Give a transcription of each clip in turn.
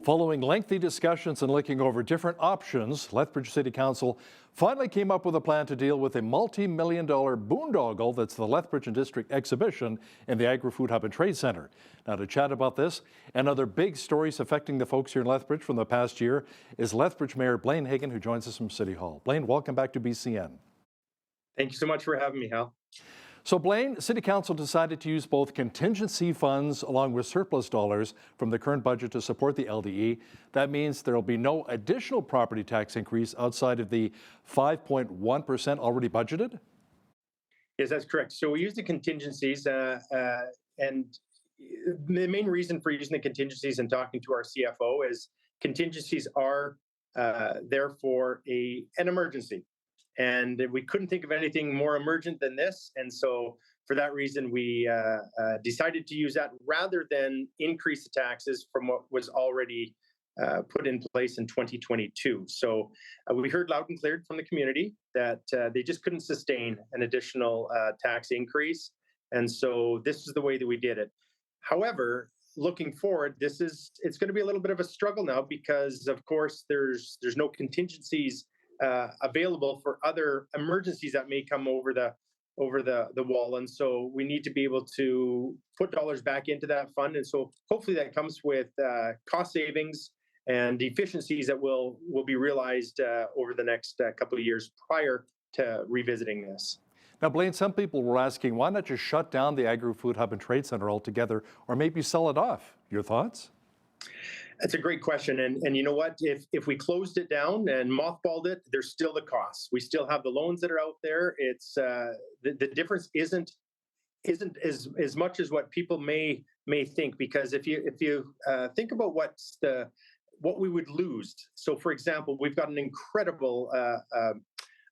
Following lengthy discussions and looking over different options, Lethbridge City Council finally came up with a plan to deal with a multi-million-dollar boondoggle that's the Lethbridge and District exhibition in the Agri-food Hub and Trade Centre. Now, to chat about this and other big stories affecting the folks here in Lethbridge from the past year is Lethbridge Mayor Blaine Hyggen, who joins us from City Hall. Blaine, welcome back to BCN. Thank you so much for having me, Hal. So Blaine, City Council decided to use both contingency funds along with surplus dollars from the current budget to support the LDE. That means there will be no additional property tax increase outside of the 5.1% already budgeted? Yes, that's correct. So we use the contingencies and the main reason for using the contingencies and talking to our CFO is contingencies are there for an emergency. And we couldn't think of anything more emergent than this. And so for that reason, we decided to use that rather than increase the taxes from what was already put in place in 2022. So we heard loud and clear from the community that they just couldn't sustain an additional tax increase. And so this is the way that we did it. However, looking forward, it's going to be a little bit of a struggle now because, of course, there's no contingencies available for other emergencies that may come over the wall, and so we need to be able to put dollars back into that fund, and so hopefully that comes with cost savings and efficiencies that will be realized over the next couple of years prior to revisiting this. Now, Blaine, some people were asking, why not just shut down the Agri-food Hub and Trade Centre altogether, or maybe sell it off? Your thoughts? That's a great question, and you know what? If we closed it down and mothballed it, there's still the costs. We still have the loans that are out there. It's the difference isn't as much as what people may think, because if you think about what we would lose. So, for example, we've got an incredible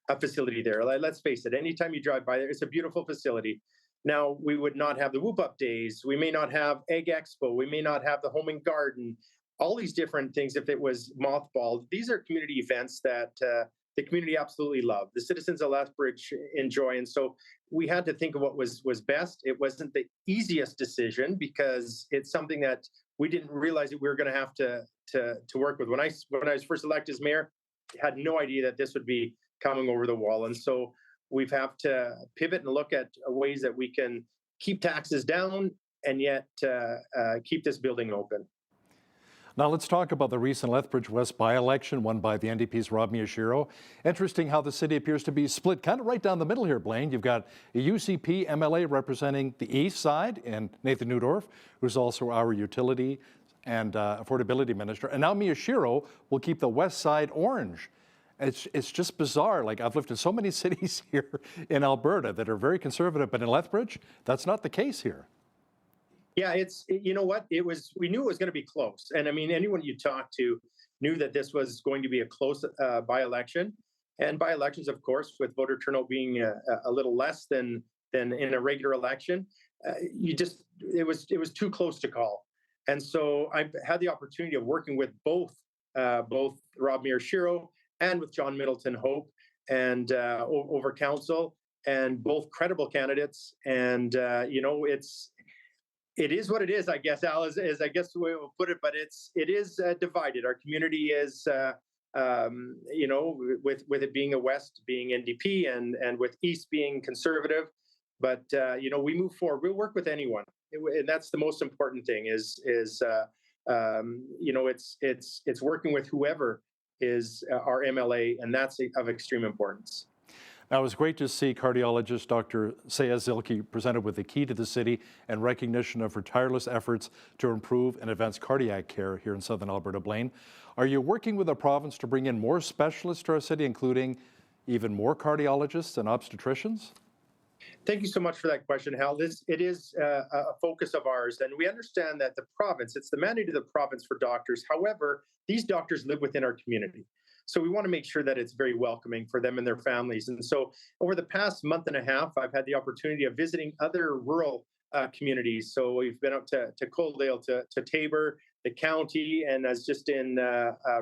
a facility there. Let's face it. Anytime you drive by there, it's a beautiful facility. Now, we would not have the Whoop Up Days. We may not have Egg Expo. We may not have the Home and Garden. All these different things, if it was mothballed. These are community events that the community absolutely love. The citizens of Lethbridge enjoy. And so we had to think of what was best. It wasn't the easiest decision because it's something that we didn't realize that we were going to have to work with. When I was first elected as mayor, I had no idea that this would be coming over the wall. And so we've have to pivot and look at ways that we can keep taxes down and yet keep this building open. Now let's talk about the recent Lethbridge West by-election won by the NDP's Rob Miyashiro. Interesting how the city appears to be split kind of right down the middle here, Blaine. You've got a UCP MLA representing the east side and Nathan Newdorf, who's also our utility and affordability minister. And now Miyashiro will keep the west side orange. It's just bizarre. Like, I've lived in so many cities here in Alberta that are very conservative, but in Lethbridge, that's not the case here. Yeah, you know what? We knew it was going to be close. And I mean, anyone you talk to knew that this was going to be a close by-election. And by-elections, of course, with voter turnout being a little less than in a regular election, it was too close to call. And so I've had the opportunity of working with both Rob Miyashiro and with John Middleton Hope and over council, and both credible candidates. And it is what it is, I guess, Al, is I guess the way we'll put it, but it is divided. Our community is, with it being a West being NDP and with East being conservative. But, we move forward. We'll work with anyone. And that's the most important thing is it's working with whoever is our MLA, and that's of extreme importance. Now, it was great to see cardiologist Dr. Saya Zilke presented with the key to the city and recognition of her tireless efforts to improve and advance cardiac care here in southern Alberta. Blaine, are you working with the province to bring in more specialists to our city, including even more cardiologists and obstetricians? Thank you so much for that question, Hal. It is a focus of ours, and we understand that the province, it's the mandate of the province for doctors. However, these doctors live within our community. So we want to make sure that it's very welcoming for them and their families. And so over the past month and a half, I've had the opportunity of visiting other rural communities. So we've been up to Coaldale, to Tabor, the county, and as just in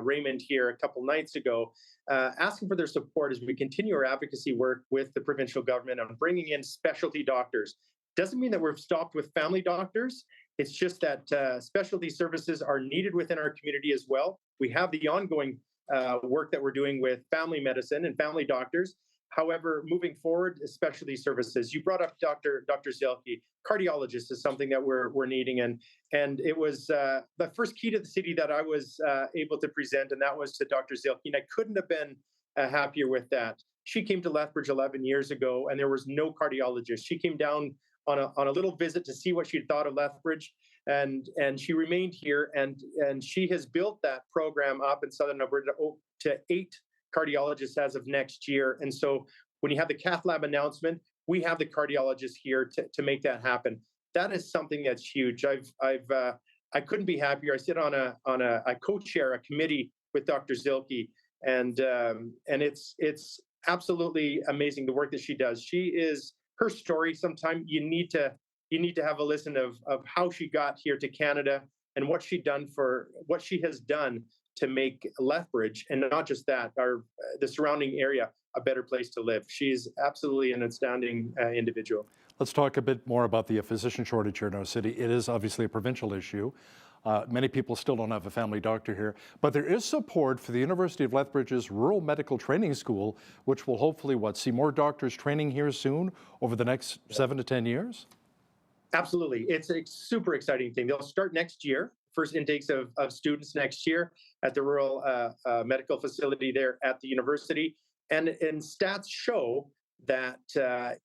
Raymond here a couple nights ago, asking for their support as we continue our advocacy work with the provincial government on bringing in specialty doctors. Doesn't mean that we've stopped with family doctors. It's just that specialty services are needed within our community as well. We have the ongoing work that we're doing with family medicine and family doctors. However, moving forward, specialty services. You brought up Dr. Zielke. Cardiologist is something that we're needing, and it was the first key to the city that I was able to present, and that was to Dr. Zielke. And I couldn't have been happier with that. She came to Lethbridge 11 years ago, and there was no cardiologist. She came down on a little visit to see what she thought of Lethbridge, and she remained here, and she has built that program up in Southern Alberta to 8 cardiologists as of next year. And so when you have the cath lab announcement, we have the cardiologists here to make that happen. That is something that's huge. I couldn't be happier. I sit I co-chair a committee with Dr. Zielke, and it's absolutely amazing the work that she does. Her story. Sometimes you need to have a listen of how she got here to Canada and what she has done to make Lethbridge, and not just that, the surrounding area, a better place to live. She's absolutely an outstanding individual. Let's talk a bit more about the physician shortage here in our city. It is obviously a provincial issue. Many people still don't have a family doctor here, but there is support for the University of Lethbridge's Rural Medical Training School, which will hopefully, see more doctors training here soon over the next 7 to 10 years? Absolutely. It's a super exciting thing. They'll start next year. First intakes of students next year at the rural medical facility there at the university. And stats show that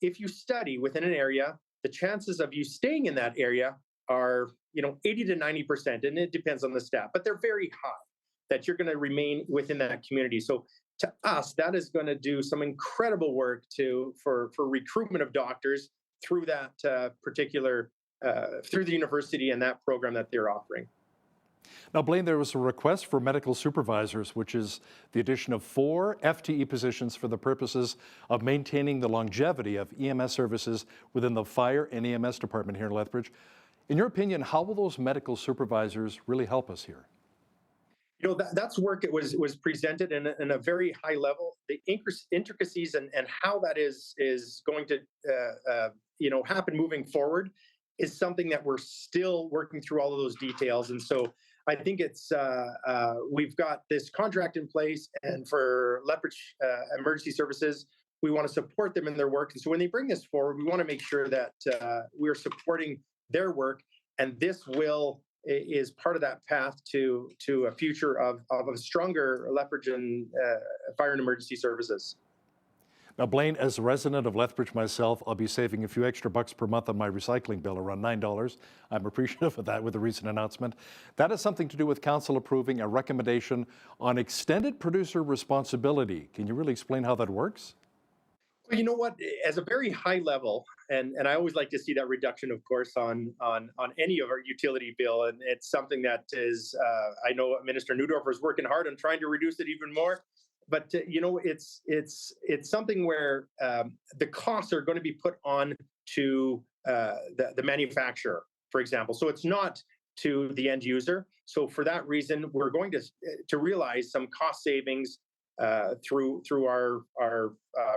if you study within an area, the chances of you staying in that area are 80 to 90%, and it depends on the stat, but they're very high, that you're going to remain within that community. So to us, that is going to do some incredible work for recruitment of doctors through that through the university and that program that they're offering. Now, Blaine, there was a request for medical supervisors, which is the addition of 4 FTE positions for the purposes of maintaining the longevity of EMS services within the fire and EMS department here in Lethbridge. In your opinion, how will those medical supervisors really help us here? That's work. It was presented in a very high level. The intricacies and how that is going to happen moving forward is something that we're still working through all of those details. And so I think we've got this contract in place, and for Lethbridge Emergency Services, we want to support them in their work. And so when they bring this forward, we want to make sure that we're supporting their work, and this is part of that path to a future of a stronger Lethbridge and fire and emergency services. Now, Blaine, as a resident of Lethbridge myself, I'll be saving a few extra bucks per month on my recycling bill, around $9. I'm appreciative of that with the recent announcement. That has something to do with council approving a recommendation on extended producer responsibility. Can you really explain how that works? Well, you know what? As a very high level, and I always like to see that reduction, of course, on any of our utility bill, and it's something that is, I know Minister Neudorfer is working hard on trying to reduce it even more. But it's something where the costs are going to be put on to the manufacturer, for example. So it's not to the end user. So for that reason, we're going to realize some cost savings through our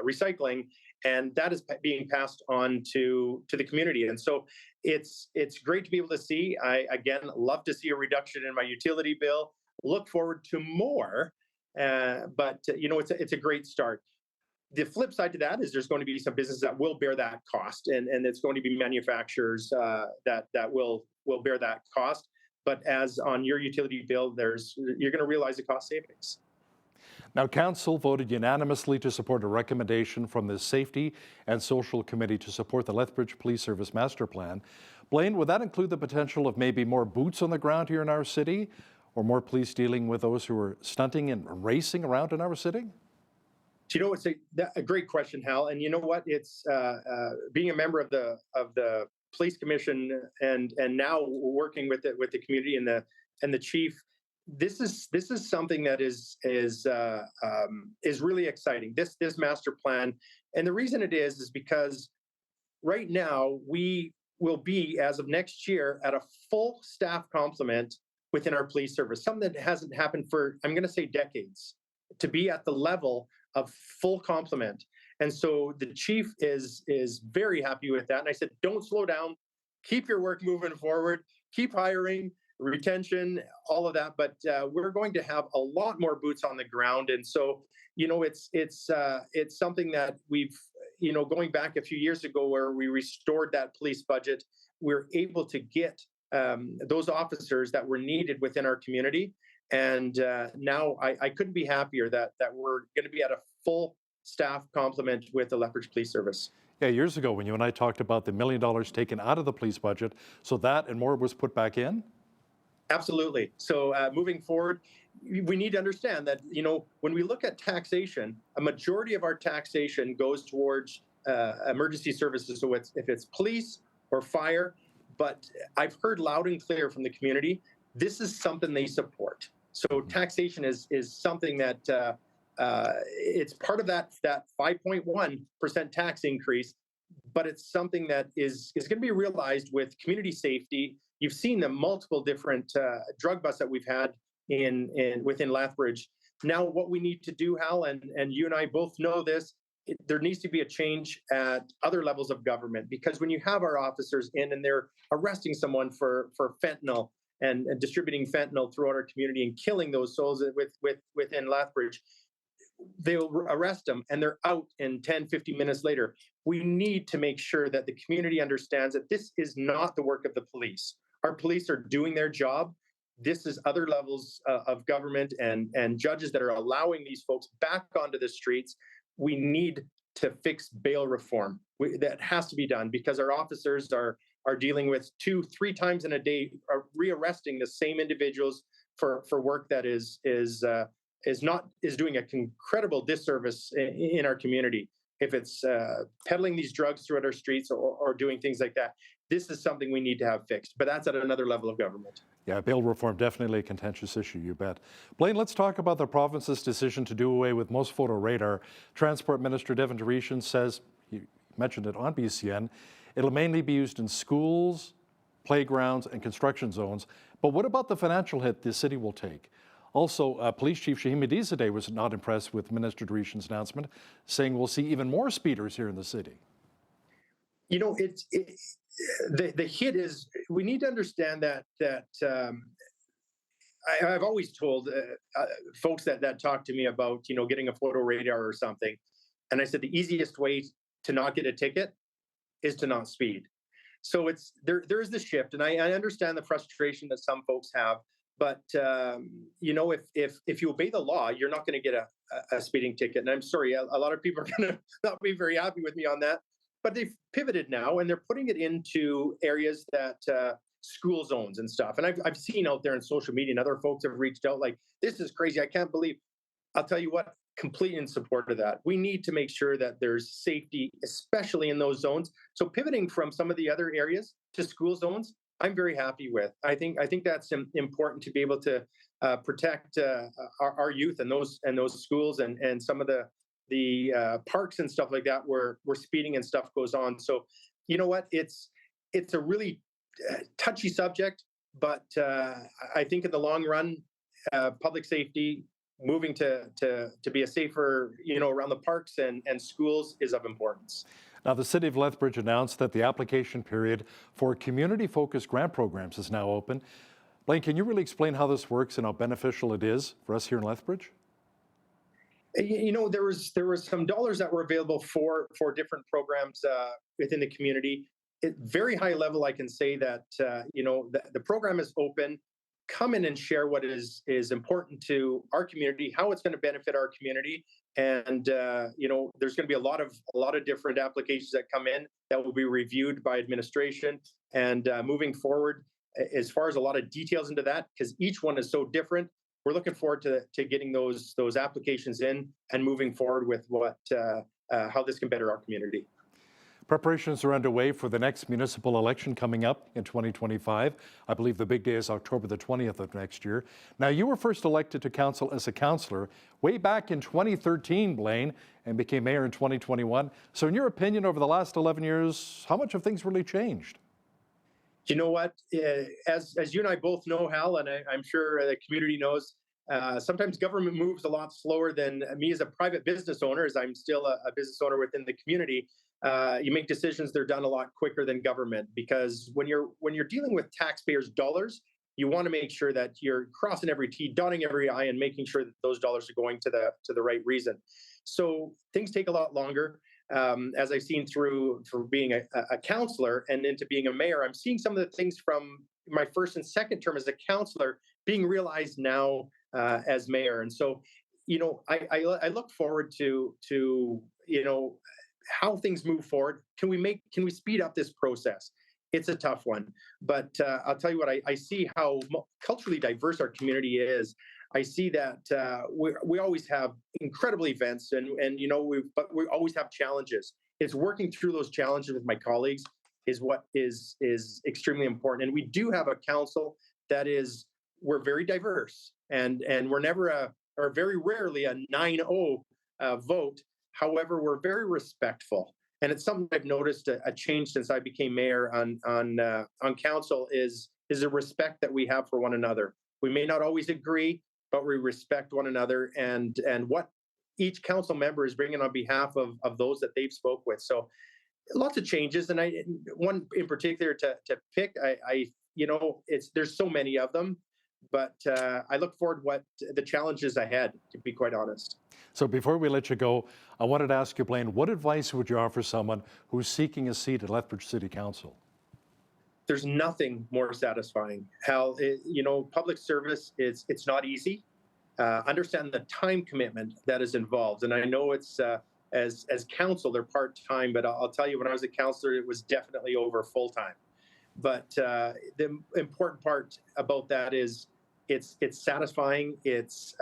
recycling, and that is being passed on to the community. And so it's great to be able to see. I again love to see a reduction in my utility bill. Look forward to more. But it's a great start. The flip side to that is there's going to be some businesses that will bear that cost, and it's going to be manufacturers that will bear that cost. But as on your utility bill, you're going to realize the cost savings. Now, Council voted unanimously to support a recommendation from the Safety and Social Committee to support the Lethbridge Police Service Master Plan. Blaine, would that include the potential of maybe more boots on the ground here in our city, or more police dealing with those who are stunting and racing around in our city? It's a great question, Hal. And you know what? It's being a member of the Police Commission and now working with the community and the chief. This is something that is really exciting. This master plan, and the reason it is because right now we will be, as of next year, at a full staff complement within our police service, something that hasn't happened for, I'm going to say, decades, to be at the level of full complement. And so the chief is very happy with that. And I said, don't slow down, keep your work moving forward, keep hiring, retention, all of that, but we're going to have a lot more boots on the ground. And so, it's something that we've, going back a few years ago where we restored that police budget, we're able to get those officers that were needed within our community. And now I couldn't be happier that we're going to be at a full staff complement with the Lethbridge Police Service. Yeah, years ago when you and I talked about the $1 million taken out of the police budget, so that and more was put back in? Absolutely. So moving forward, we need to understand that, when we look at taxation, a majority of our taxation goes towards emergency services. So if it's police or fire, but I've heard loud and clear from the community, this is something they support. So taxation is something that it's part of that 5.1% tax increase, but it's something that is going to be realized with community safety. You've seen the multiple different drug busts that we've had within Lethbridge. Now, what we need to do, Hal, and you and I both know this, there needs to be a change at other levels of government, because when you have our officers in and they're arresting someone for fentanyl and distributing fentanyl throughout our community and killing those souls within Lethbridge, they'll arrest them and they're out in 10, 15 minutes later. We need to make sure that the community understands that this is not the work of the police. Our police are doing their job. This is other levels of government and judges that are allowing these folks back onto the streets. We need to fix bail reform. That has to be done, because our officers are dealing with 2-3 times in a day, are rearresting the same individuals for work that is doing an incredible disservice in our community. If it's peddling these drugs throughout our streets or doing things like that, this is something we need to have fixed. But that's at another level of government. Yeah, bail reform, definitely a contentious issue, you bet. Blaine, let's talk about the province's decision to do away with most photo radar. Transport Minister Devin Tereshan says, he mentioned it on BCN, it'll mainly be used in schools, playgrounds, and construction zones. But what about the financial hit the city will take? Also, Police Chief Shaheen Medizadeh was not impressed with Minister Tereshan's announcement, saying we'll see even more speeders here in the city. The hit is, we need to understand that I've always told folks that talk to me about getting a photo radar or something, and I said the easiest way to not get a ticket is to not speed. So there is this shift, and I understand the frustration that some folks have. But if you obey the law, you're not going to get a speeding ticket. And I'm sorry, a lot of people are going to not be very happy with me on that. But they've pivoted now, and they're putting it into areas that school zones and stuff. And I've seen out there in social media, and other folks have reached out like, "This is crazy. I can't believe." I'll tell you what, completely in support of that. We need to make sure that there's safety, especially in those zones. So pivoting from some of the other areas to school zones, I'm very happy with. I think that's important to be able to protect our youth and those schools and some of the parks and stuff like that where speeding and stuff goes on. So, you know what? It's a really touchy subject, but I think in the long run, public safety, moving to be a safer, around the parks and schools is of importance. Now, the City of Lethbridge announced that the application period for community-focused grant programs is now open. Blaine, can you really explain how this works and how beneficial it is for us here in Lethbridge? There was some dollars that were available for different programs within the community. At very high level, I can say that the program is open. Come in and share what is important to our community, how it's going to benefit our community, and there's going to be a lot of different applications that come in that will be reviewed by administration. And moving forward, as far as a lot of details into that, because each one is so different, we're looking forward to getting those applications in and moving forward with how this can better our community. Preparations are underway for the next municipal election coming up in 2025. I believe the big day is October the 20th of next year. Now, you were first elected to council as a councillor way back in 2013, Blaine, and became mayor in 2021. So in your opinion, over the last 11 years, how much have things really changed? You know what? As you and I both know, Hal, and I'm sure the community knows, sometimes government moves a lot slower than me as a private business owner, as I'm still a business owner within the community. you make decisions, they're done a lot quicker than government, because when you're dealing with taxpayers' dollars, you want to make sure that you're crossing every T, dotting every I, and making sure that those dollars are going to the right reason. So things take a lot longer. As I've seen through from being a counselor and into being a mayor, I'm seeing some of the things from my first and second term as a counselor being realized now as mayor. And so, I look forward to how things move forward. Can we speed up this process? It's a tough one, but I'll tell you what, I see how culturally diverse our community is. I see that we always have incredible events, but we always have challenges. It's working through those challenges with my colleagues is what is extremely important. And we do have a council that we're very diverse, and we're never or very rarely a 9-0 vote. However, we're very respectful. And it's something I've noticed a change since I became mayor on council is a respect that we have for one another. We may not always agree, but we respect one another and what each council member is bringing on behalf of those that they've spoke with. So lots of changes, and one in particular to pick. There's so many of them, but I look forward to what the challenges ahead, to be quite honest. So before we let you go, I wanted to ask you, Blaine, what advice would you offer someone who's seeking a seat at Lethbridge City Council? There's nothing more satisfying. Hal, public service it's not easy. Understand the time commitment that is involved, and I know it's as council they're part time, but I'll tell you, when I was a councillor, it was definitely over full time. But the important part about that is it's satisfying. It's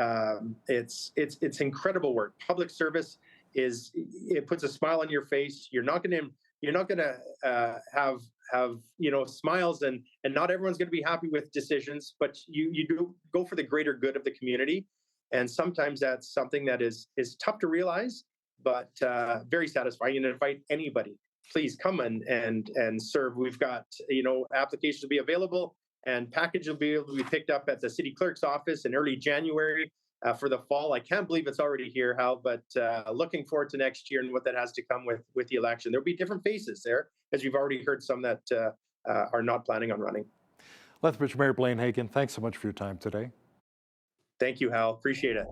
incredible work. Public service it puts a smile on your face. You're not gonna have smiles, and not everyone's going to be happy with decisions, but you do go for the greater good of the community. And sometimes that's something that is tough to realize, but very satisfying. And invite anybody, please come and serve. We've got applications will be available, and package will be able to be picked up at the city clerk's office in early January for the fall. I can't believe it's already here, Hal, but looking forward to next year and what that has to come with the election. There'll be different faces there, as you've already heard some that are not planning on running. Lethbridge Mayor Blaine Hyggen, thanks so much for your time today. Thank you, Hal. Appreciate it.